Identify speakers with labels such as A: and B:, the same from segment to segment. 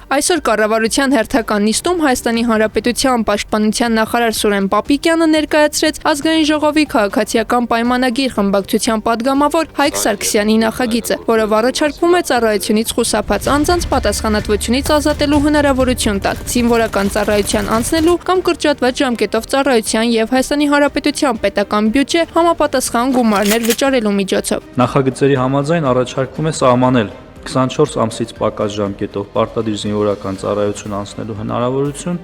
A: Այսօր կառավարության հերթական նիստում Հայաստանի Հանրապետության պաշտպանության նախարար Սուրեն Պապիկյանը ներկայացրեց ազգային ժողովի քաղաքացիական պայմանագիր խմբակցության падգամավոր Հայկ Սարգսյանի նախագիծը, որով առաջարկվում է ծառայությունից խուսափած անձանց պատասխանատվությունից ազատելու հնարավորություն տալ, զինվորական ծառայության անցնելու կամ կրճատված ժամկետով ծառայության եւ Հայաստանի Հանրապետության պետական բյուջե համապատասխան գումարներ վճարելու միջոցով։
B: Նախագծերի համաձայն առաջարկվում է սահմանել 24 ամսից պակաս ժամկետով պարտադիր զինվորական ծառայություն անցնելու հնարավորություն,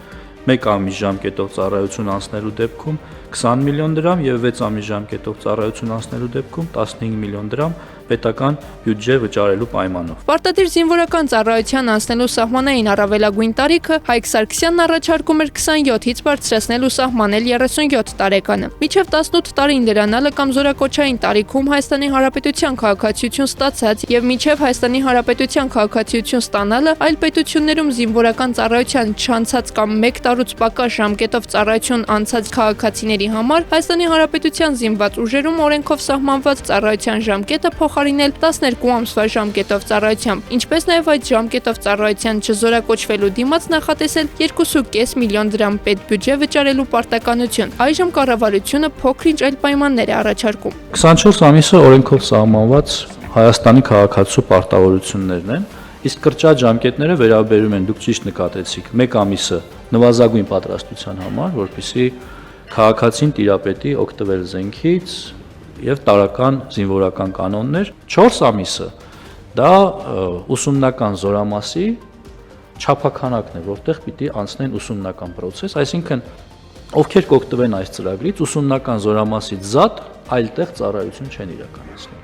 B: 1 ամիս ժամկետով ծառայություն անցնելու դեպքում 20 միլիոն դրամ եւ 6 ամիս ժամկետով ծառայություն անցնելու դեպքում 15 միլիոն դրամ պետական բյուջե վճարելու պայմանով։
A: Պարտադիր զինվորական ծառայության անցնելու սահմանային առավելագույն տարիքը Հայկ Սարգսյանն առաջարկում էր 27-ից բարձրացնել ու սահմանել 37 տարեկանը։ Մինչև 18 տարին լրանալը կամ զորակոչային տարիքում Հայաստանի Հանրապետության քաղաքացիություն ստացած եւ մինչև Հայաստանի Հանրապետության քաղաքացիություն ստանալը այլ պետություններում զինվորական ծառայության չանցած կամ 1 տարուց պակաս ժամկետով ծառայություն անցած քաղաքացիների համար Հայաստանի Հանրապետության զինված ուժերում օրենքով սահմանված ծառայության ժամկետը փոխարինել 12 ամսվա ժամկետով ծառայությամբ, ինչպես նաև այդ ժամկետով ծառայության չզորակոչվելու դիմաց նախատեսել 2.5 միլիոն դրամ պետբյուջե վճարելու պարտականություն։ Այժմ կառավարությունը փոքր-ինչ այլ պայմաններ է առաջարկում։
B: 24 ամիսը օրենքով սահմանված Հայաստանի քաղաքացու պարտավորություններն են, իսկ կրճատ ժամկետները վերաբերում են, դուք ճիշտ նկատեցիք, 1 ամիսը նվազագույն պատրաստության համար, որպեսզի քաղաքացին տիրապետի օգտվել զենքից եւ տարական զինվորական կանոններ, 4 ամիսը դա ուսումնական զորամասի չափաքանակն է, որտեղ պիտի անցնեն ուսումնական process, այսինքն ովքեր կօգտվեն այս ծրագրից, ուսումնական զորամասից զատ այլտեղ ծառայություն չեն իրականացնում։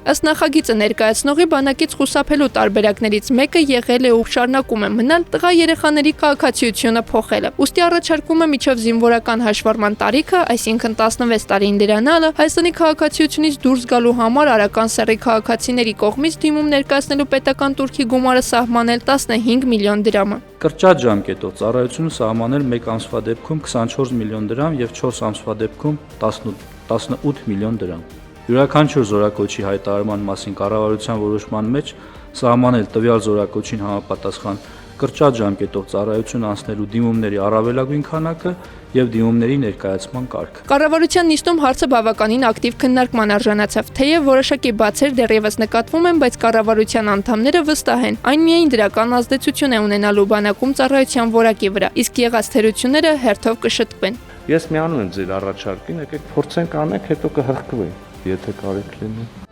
A: Ըստ նախագիծը ներկայացնողի բանակից խուսափելու տարբերակներից մեկը եղել է ու շարունակում է մնալ տղա երեխաների քաղաքացիությունը փոխելը։ Ուստի առաջարկում է միջև զինվորական հաշվառման տարիքը, այսինքն 16 տարին լրանալը, Հայաստանի քաղաքացիությունից դուրս գալու համար արական սեռի քաղաքացիների կողմից դիմում ներկայացնելու պետական տուրքի գումարը սահմանել 15 միլիոն դրամը։
B: Կրճատ ժամկետով ծառայությունը սահմանել 1 ամսվա դեպքում 24 միլիոն դրամ եւ 4 ամսվա դեպքում 18 միլիոն դրամ։ Յուրաքանչյուր զորակոչի հայտարարման մասին կառավարության որոշման մեջ սահմանել տվյալ զորակոչին համապատասխան կրճատ ժամկետով ծառայություն անցնելու դիմումների առավելագույն քանակը եւ դիմումների ներկայացման կարգը։
A: Կառավարության նիստում հարցը բավականին ակտիվ քննարկման արժանացավ, թեև որոշակի բացեր դեռևս նկատվում են, բայց կառավարության անդամները վստահ են, այն միայն դրական ազդեցություն է ունենալու բանակում ծառայության որակի վրա, իսկ եղած թերությունները հերթով կշտկվեն։
C: Ես միանում եմ ձեր առաջարկին, եկեք փորձենք անենք, հետո կհղկվենք, եթե կարիք լինի։